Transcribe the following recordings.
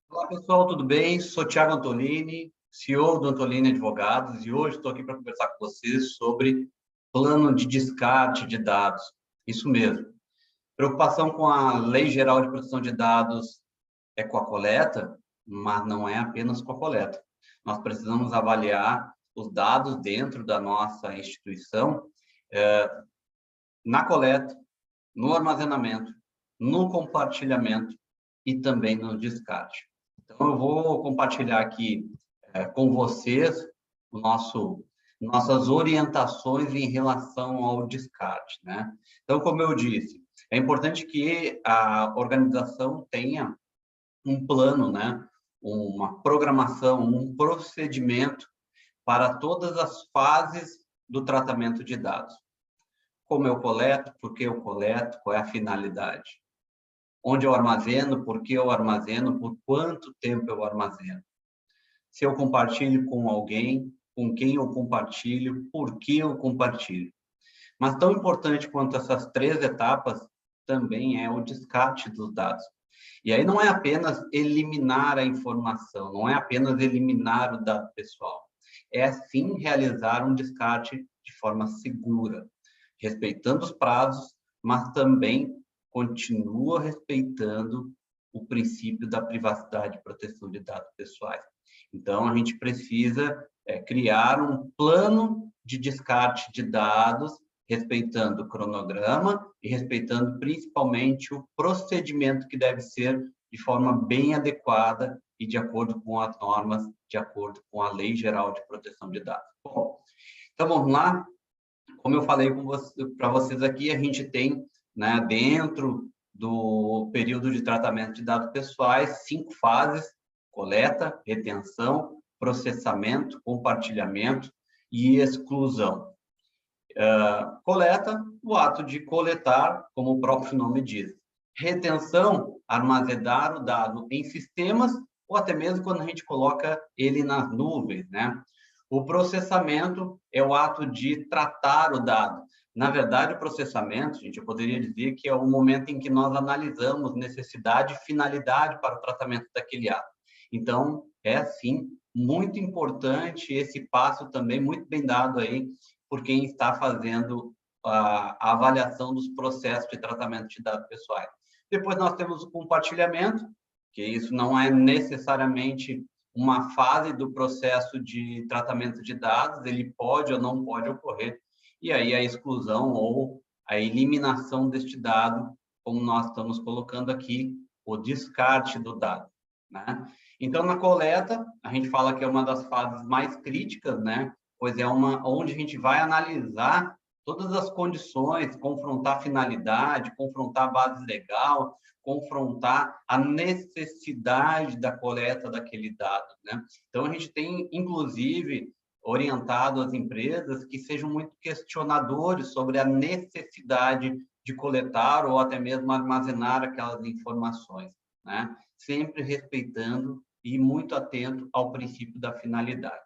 Olá, pessoal, tudo bem? Sou Thiago Antolini, CEO do Antolini Advogados, e hoje estou aqui para conversar com vocês sobre plano de descarte de dados. Isso mesmo. Preocupação com a Lei Geral de Proteção de Dados é com a coleta, mas não é apenas com a coleta. Nós precisamos avaliar os dados dentro da nossa instituição, na coleta, no armazenamento, no compartilhamento e também no descarte. Então, eu vou compartilhar aqui com vocês o nossas orientações em relação ao descarte, né? Então, como eu disse, é importante que a organização tenha um plano, né? Uma programação, um procedimento para todas as fases do tratamento de dados. Como eu coleto, por que eu coleto, qual é a finalidade? Onde eu armazeno, por que eu armazeno, por quanto tempo eu armazeno? Se eu compartilho com alguém, com quem eu compartilho, por que eu compartilho. Mas tão importante quanto essas três etapas também é o descarte dos dados. E aí não é apenas eliminar a informação, não é apenas eliminar o dado pessoal, é sim realizar um descarte de forma segura, respeitando os prazos, mas também continua respeitando o princípio da privacidade e proteção de dados pessoais. Então, a gente precisa criar um plano de descarte de dados, respeitando o cronograma e respeitando principalmente o procedimento que deve ser de forma bem adequada e de acordo com as normas, de acordo com a Lei Geral de Proteção de Dados. Bom, então vamos lá. Como eu falei para vocês aqui, a gente tem, né, dentro do período de tratamento de dados pessoais, 5 fases: coleta, retenção, processamento, compartilhamento e exclusão. Coleta, o ato de coletar, como o próprio nome diz. Retenção, armazenar o dado em sistemas, ou até mesmo quando a gente coloca ele nas nuvens, né? O processamento é o ato de tratar o dado. Na verdade, o processamento, gente, eu poderia dizer que é o momento em que nós analisamos necessidade e finalidade para o tratamento daquele ato. Então, é sim muito importante esse passo também, muito bem dado aí por quem está fazendo a avaliação dos processos de tratamento de dados pessoais. Depois nós temos o compartilhamento, que isso não é necessariamente uma fase do processo de tratamento de dados, ele pode ou não pode ocorrer, e aí a exclusão ou a eliminação deste dado, como nós estamos colocando aqui, o descarte do dado, né? Então, na coleta, a gente fala que é uma das fases mais críticas, né? Pois é onde a gente vai analisar todas as condições, confrontar a finalidade, confrontar a base legal, confrontar a necessidade da coleta daquele dado, né? Então, a gente tem, inclusive, orientado as empresas que sejam muito questionadores sobre a necessidade de coletar ou até mesmo armazenar aquelas informações, né? Sempre respeitando e muito atento ao princípio da finalidade.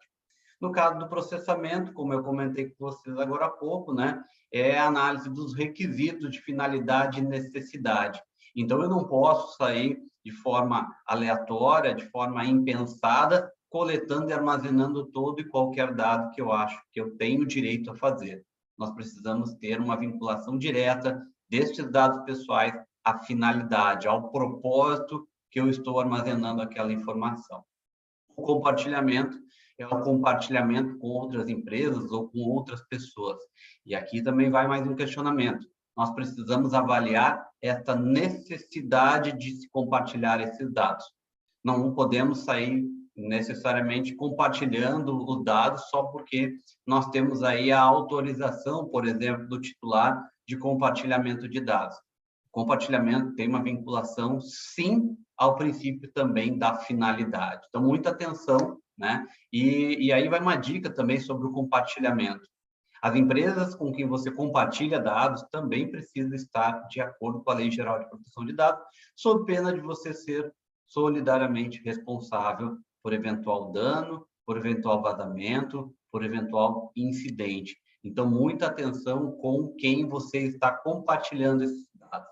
No caso do processamento, como eu comentei com vocês agora há pouco, né, é a análise dos requisitos de finalidade e necessidade. Então, eu não posso sair de forma aleatória, de forma impensada, coletando e armazenando todo e qualquer dado que eu acho que eu tenho direito a fazer. Nós precisamos ter uma vinculação direta destes dados pessoais à finalidade, ao propósito que eu estou armazenando aquela informação. O compartilhamento é o compartilhamento com outras empresas ou com outras pessoas. E aqui também vai mais um questionamento. Nós precisamos avaliar essa necessidade de se compartilhar esses dados. Não podemos sair necessariamente compartilhando os dados só porque nós temos aí a autorização, por exemplo, do titular de compartilhamento de dados. Compartilhamento tem uma vinculação, sim, ao princípio também da finalidade. Então, muita atenção, né? E aí vai uma dica também sobre o compartilhamento. As empresas com quem você compartilha dados também precisam estar de acordo com a Lei Geral de Proteção de Dados, sob pena de você ser solidariamente responsável por eventual dano, por eventual vazamento, por eventual incidente. Então, muita atenção com quem você está compartilhando esses dados.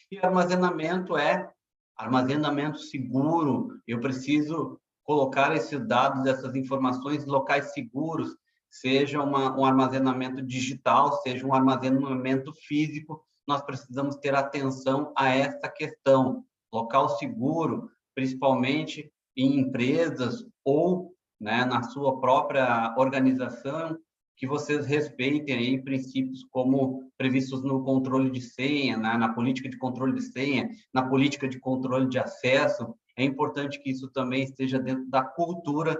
E armazenamento é Armazenamento seguro, eu preciso colocar esses dados, essas informações em locais seguros, seja um armazenamento digital, seja um armazenamento físico, nós precisamos ter atenção a essa questão. Local seguro, principalmente em empresas ou, né, na sua própria organização, que vocês respeitem aí princípios como previstos no controle de senha, na política de controle de senha, na política de controle de acesso. É importante que isso também esteja dentro da cultura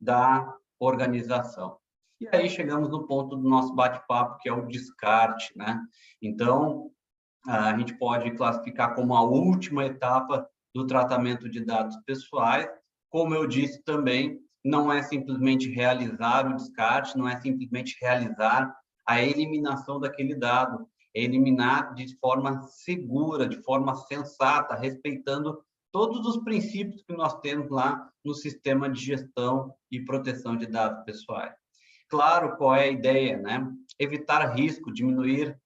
da organização. E aí chegamos no ponto do nosso bate-papo, que é o descarte, né? Então, a gente pode classificar como a última etapa do tratamento de dados pessoais. Como eu disse também, não é simplesmente realizar o descarte, não é simplesmente realizar a eliminação daquele dado, é eliminar de forma segura, de forma sensata, respeitando todos os princípios que nós temos lá no sistema de gestão e proteção de dados pessoais. Claro, qual é a ideia, né? Evitar risco, diminuir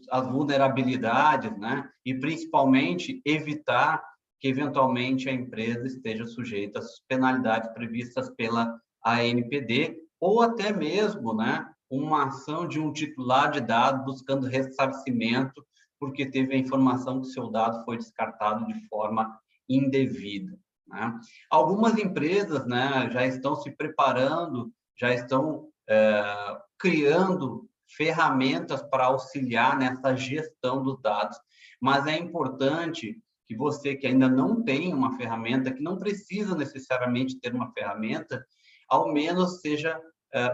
as vulnerabilidades, né? E principalmente evitar que eventualmente a empresa esteja sujeita às penalidades previstas pela ANPD ou até mesmo, né, uma ação de um titular de dados buscando ressarcimento porque teve a informação que seu dado foi descartado de forma indevida, né? Algumas empresas, né, já estão se preparando, já estão criando ferramentas para auxiliar nessa gestão dos dados, mas é importante que você que ainda não tem uma ferramenta, que não precisa necessariamente ter uma ferramenta, ao menos seja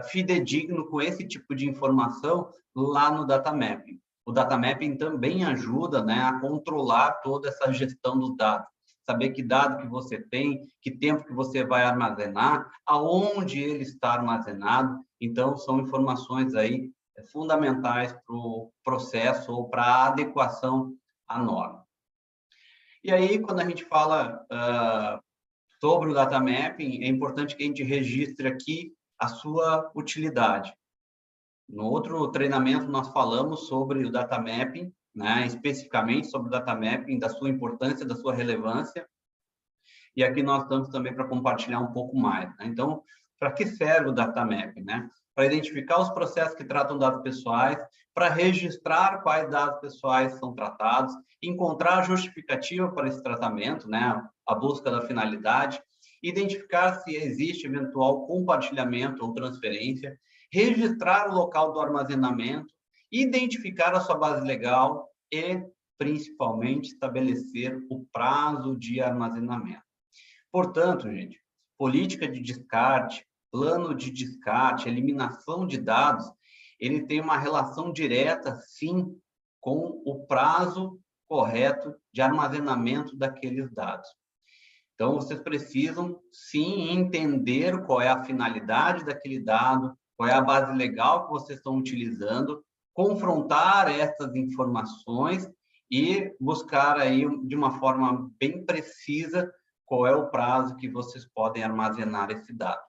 fidedigno com esse tipo de informação lá no data mapping. O data mapping também ajuda, né, a controlar toda essa gestão dos dados, saber que dado que você tem, que tempo que você vai armazenar, aonde ele está armazenado. Então, são informações aí fundamentais para o processo ou para a adequação à norma. E aí, quando a gente fala sobre o data mapping, é importante que a gente registre aqui a sua utilidade. No outro treinamento, nós falamos sobre o data mapping, né, especificamente sobre o data mapping, da sua importância, da sua relevância. E aqui nós estamos também para compartilhar um pouco mais, né? Então, para que serve o data mapping, né? Para identificar os processos que tratam dados pessoais, para registrar quais dados pessoais são tratados, encontrar a justificativa para esse tratamento, né? A busca da finalidade, identificar se existe eventual compartilhamento ou transferência, registrar o local do armazenamento, identificar a sua base legal e, principalmente, estabelecer o prazo de armazenamento. Portanto, gente, política de descarte, plano de descarte, eliminação de dados, ele tem uma relação direta, sim, com o prazo correto de armazenamento daqueles dados. Então, vocês precisam, sim, entender qual é a finalidade daquele dado, qual é a base legal que vocês estão utilizando, confrontar essas informações e buscar aí, de uma forma bem precisa, qual é o prazo que vocês podem armazenar esse dado.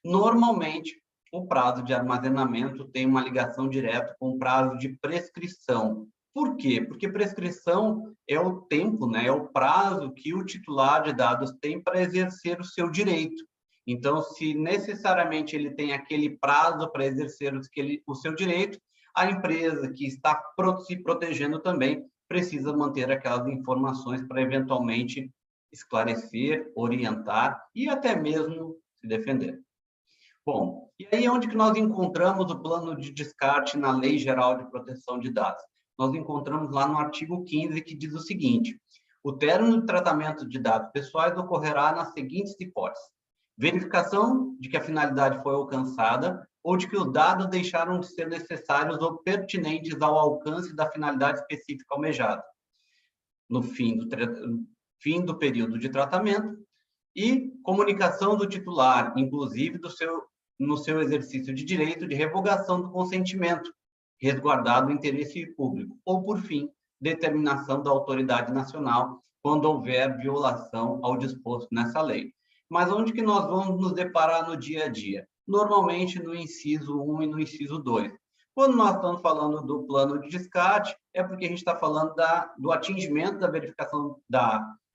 Normalmente, o prazo de armazenamento tem uma ligação direta com o prazo de prescrição. Por quê? Porque prescrição é o tempo, né? É o prazo que o titular de dados tem para exercer o seu direito. Então, se necessariamente ele tem aquele prazo para exercer o seu direito, a empresa que está se protegendo também precisa manter aquelas informações para eventualmente esclarecer, orientar e até mesmo se defender. Bom, e aí onde que nós encontramos o plano de descarte na Lei Geral de Proteção de Dados? Nós encontramos lá no artigo 15, que diz o seguinte: o término de tratamento de dados pessoais ocorrerá nas seguintes hipóteses: verificação de que a finalidade foi alcançada ou de que os dados deixaram de ser necessários ou pertinentes ao alcance da finalidade específica almejada. No fim do período de tratamento, e comunicação do titular, inclusive no seu exercício de direito de revogação do consentimento, resguardado o interesse público, ou, por fim, determinação da autoridade nacional, quando houver violação ao disposto nessa lei. Mas onde que nós vamos nos deparar no dia a dia? Normalmente no inciso 1 e no inciso 2. Quando nós estamos falando do plano de descarte, é porque a gente está falando do atingimento da verificação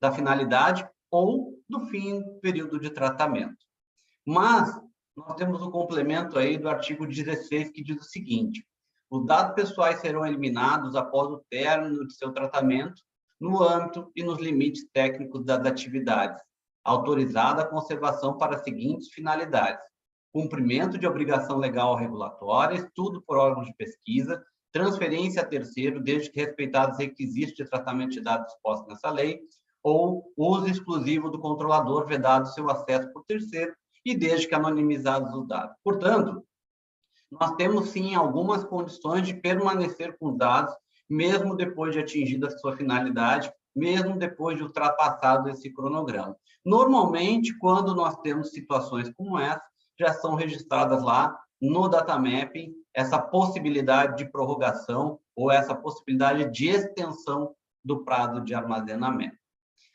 da finalidade ou do fim do período de tratamento. Mas nós temos o complemento aí do artigo 16, que diz o seguinte: os dados pessoais serão eliminados após o término de seu tratamento, no âmbito e nos limites técnicos das atividades, autorizada a conservação para as seguintes finalidades: cumprimento de obrigação legal ou regulatória, estudo por órgãos de pesquisa, transferência a terceiro, desde que respeitados os requisitos de tratamento de dados expostos nessa lei, ou uso exclusivo do controlador, vedado seu acesso por terceiro, e desde que anonimizados os dados. Portanto, nós temos, sim, algumas condições de permanecer com os dados, mesmo depois de atingida a sua finalidade, mesmo depois de ultrapassado esse cronograma. Normalmente, quando nós temos situações como essa, já são registradas lá no data mapping essa possibilidade de prorrogação ou essa possibilidade de extensão do prazo de armazenamento.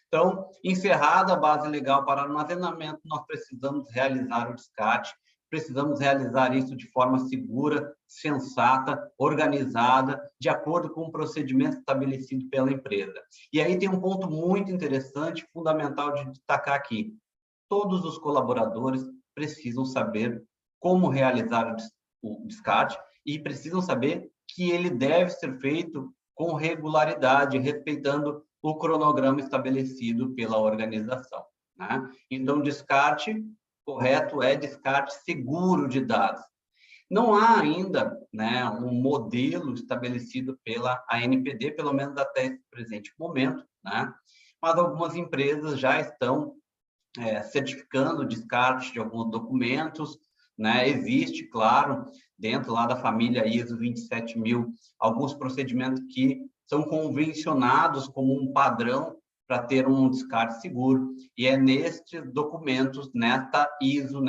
Então, encerrada a base legal para armazenamento, nós precisamos realizar o descarte, precisamos realizar isso de forma segura, sensata, organizada, de acordo com o procedimento estabelecido pela empresa. E aí tem um ponto muito interessante, fundamental de destacar aqui. Todos os colaboradores precisam saber como realizar o descarte e precisam saber que ele deve ser feito com regularidade, respeitando o cronograma estabelecido pela organização, né? Então, descarte correto é descarte seguro de dados. Não há ainda, né, um modelo estabelecido pela ANPD, pelo menos até esse presente momento, né? Mas algumas empresas já estão certificando o descarte de alguns documentos, né? Existe, claro, dentro lá da família ISO 27000, alguns procedimentos que são convencionados como um padrão para ter um descarte seguro, e é nestes documentos, nesta ISO,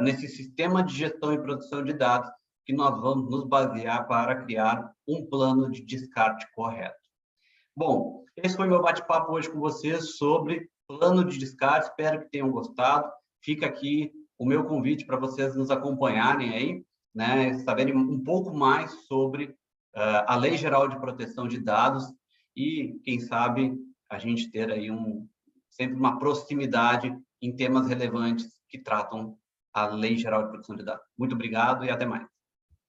nesse sistema de gestão e produção de dados, que nós vamos nos basear para criar um plano de descarte correto. Bom, esse foi meu bate-papo hoje com vocês sobre plano de descarte, espero que tenham gostado. Fica aqui o meu convite para vocês nos acompanharem aí, né, saberem um pouco mais sobre a Lei Geral de Proteção de Dados e, quem sabe, a gente ter aí sempre uma proximidade em temas relevantes que tratam a Lei Geral de Proteção de Dados. Muito obrigado e até mais.